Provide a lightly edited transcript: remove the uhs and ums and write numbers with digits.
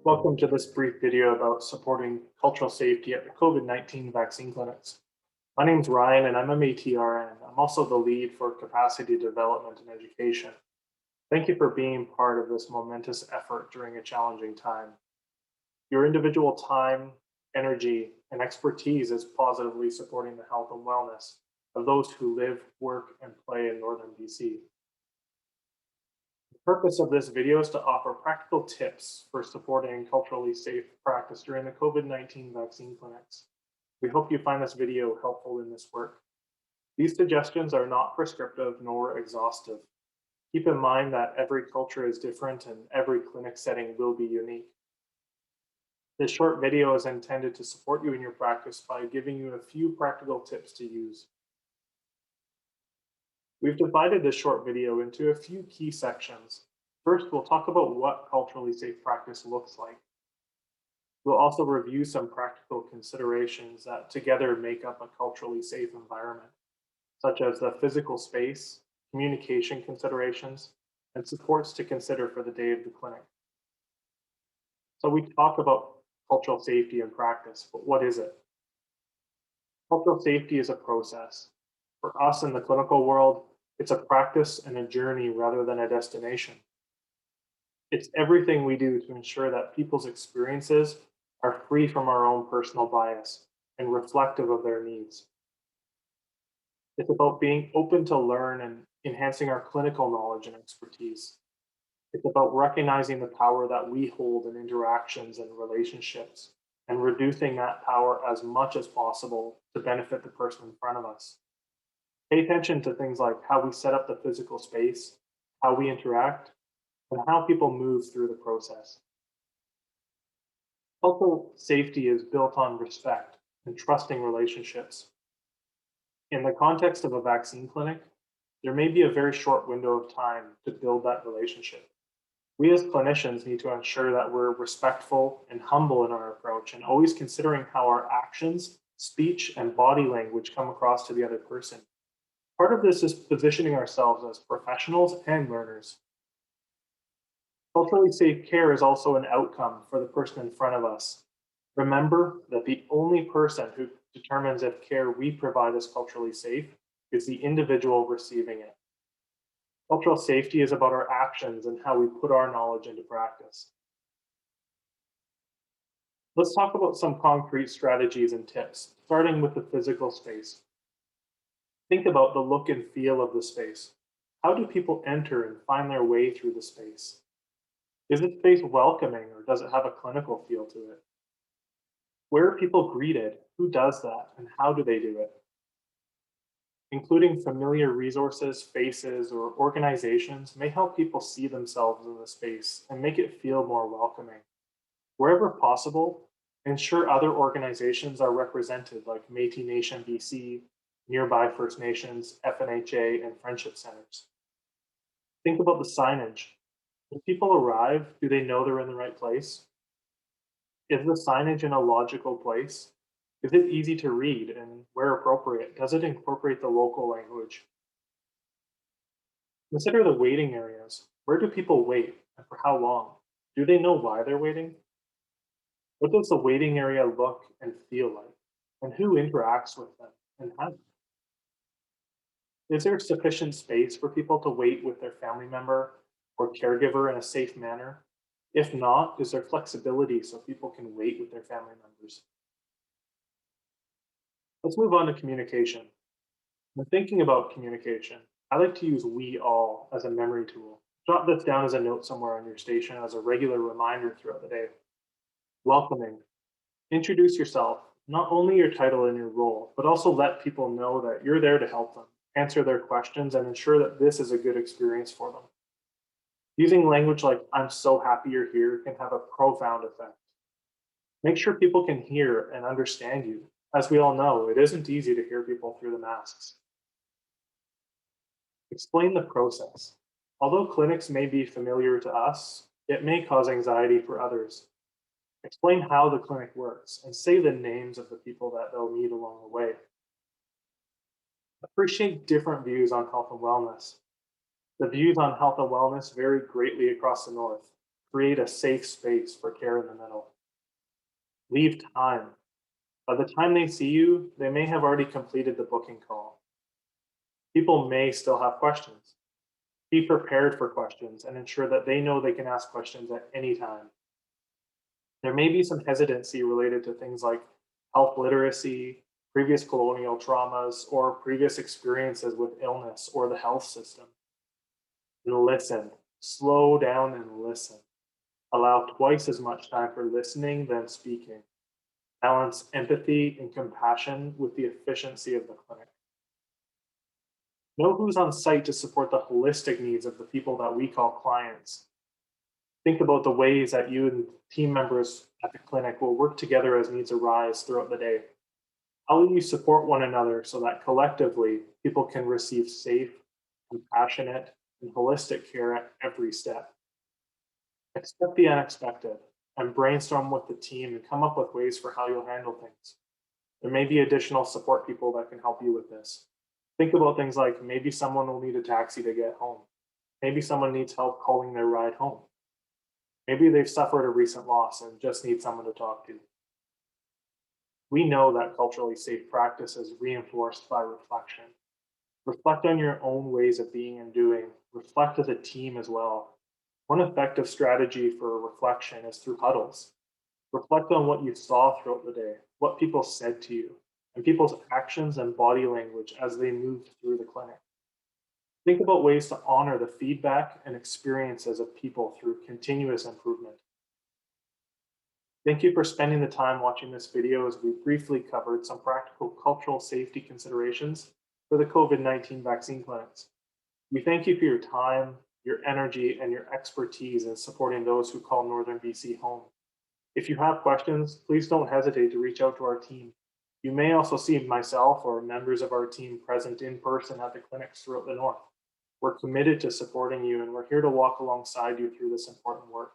Welcome to this brief video about supporting cultural safety at the COVID-19 vaccine clinics. My name is Ryan and I'm a MATRN. I'm also the lead for capacity development and education. Thank you for being part of this momentous effort during a challenging time. Your individual time, energy, and expertise is positively supporting the health and wellness of those who live, work, and play in Northern BC. The purpose of this video is to offer practical tips for supporting culturally safe practice during the COVID-19 vaccine clinics. We hope you find this video helpful in this work. These suggestions are not prescriptive nor exhaustive. Keep in mind that every culture is different and every clinic setting will be unique. This short video is intended to support you in your practice by giving you a few practical tips to use. We've divided this short video into a few key sections. First, we'll talk about what culturally safe practice looks like. We'll also review some practical considerations that together make up a culturally safe environment, such as the physical space, communication considerations, and supports to consider for the day of the clinic. So we talk about cultural safety in practice, but what is it? Cultural safety is a process. For us in the clinical world, it's a practice and a journey rather than a destination. It's everything we do to ensure that people's experiences are free from our own personal bias and reflective of their needs. It's about being open to learn and enhancing our clinical knowledge and expertise. It's about recognizing the power that we hold in interactions and relationships and reducing that power as much as possible to benefit the person in front of us. Pay attention to things like how we set up the physical space, how we interact, and how people move through the process. Cultural safety is built on respect and trusting relationships. In the context of a vaccine clinic, there may be a very short window of time to build that relationship. We as clinicians need to ensure that we're respectful and humble in our approach and always considering how our actions, speech, and body language come across to the other person. Part of this is positioning ourselves as professionals and learners. Culturally safe care is also an outcome for the person in front of us. Remember that the only person who determines if care we provide is culturally safe is the individual receiving it. Cultural safety is about our actions and how we put our knowledge into practice. Let's talk about some concrete strategies and tips, starting with the physical space. Think about the look and feel of the space. How do people enter and find their way through the space? Is the space welcoming or does it have a clinical feel to it? Where are people greeted? Who does that and how do they do it? Including familiar resources, faces, or organizations may help people see themselves in the space and make it feel more welcoming. Wherever possible, ensure other organizations are represented like Métis Nation BC, nearby First Nations, FNHA, and Friendship Centers. Think about the signage. When people arrive, do they know they're in the right place? Is the signage in a logical place? Is it easy to read and where appropriate? Does it incorporate the local language? Consider the waiting areas. Where do people wait and for how long? Do they know why they're waiting? What does the waiting area look and feel like? And who interacts with them and how? Is there sufficient space for people to wait with their family member or caregiver in a safe manner? If not, is there flexibility so people can wait with their family members? Let's move on to communication. When thinking about communication, I like to use we all as a memory tool. Jot this down as a note somewhere on your station as a regular reminder throughout the day. Welcoming. Introduce yourself, not only your title and your role, but also let people know that you're there to help them, answer their questions, and ensure that this is a good experience for them. Using language like, I'm so happy you're here, can have a profound effect. Make sure people can hear and understand you. As we all know, it isn't easy to hear people through the masks. Explain the process. Although clinics may be familiar to us, it may cause anxiety for others. Explain how the clinic works and say the names of the people that they'll meet along the way. Appreciate different views on health and wellness. The views on health and wellness vary greatly across the North. Create a safe space for care in the middle. Leave time. By the time they see you, they may have already completed the booking call. People may still have questions. Be prepared for questions and ensure that they know they can ask questions at any time. There may be some hesitancy related to things like health literacy, previous colonial traumas, or previous experiences with illness or the health system. And listen, slow down and listen. Allow twice as much time for listening than speaking. Balance empathy and compassion with the efficiency of the clinic. Know who's on site to support the holistic needs of the people that we call clients. Think about the ways that you and team members at the clinic will work together as needs arise throughout the day. How will you support one another so that collectively people can receive safe, compassionate, and holistic care at every step? Expect the unexpected and brainstorm with the team and come up with ways for how you'll handle things. There may be additional support people that can help you with this. Think about things like maybe someone will need a taxi to get home. Maybe someone needs help calling their ride home. Maybe they've suffered a recent loss and just need someone to talk to. We know that culturally safe practice is reinforced by reflection. Reflect on your own ways of being and doing. Reflect as a team as well. One effective strategy for reflection is through huddles. Reflect on what you saw throughout the day, what people said to you, and people's actions and body language as they moved through the clinic. Think about ways to honor the feedback and experiences of people through continuous improvement. Thank you for spending the time watching this video as we briefly covered some practical cultural safety considerations for the COVID-19 vaccine clinics. We thank you for your time, your energy, and your expertise in supporting those who call Northern BC home. If you have questions, please don't hesitate to reach out to our team. You may also see myself or members of our team present in person at the clinics throughout the North. We're committed to supporting you and we're here to walk alongside you through this important work.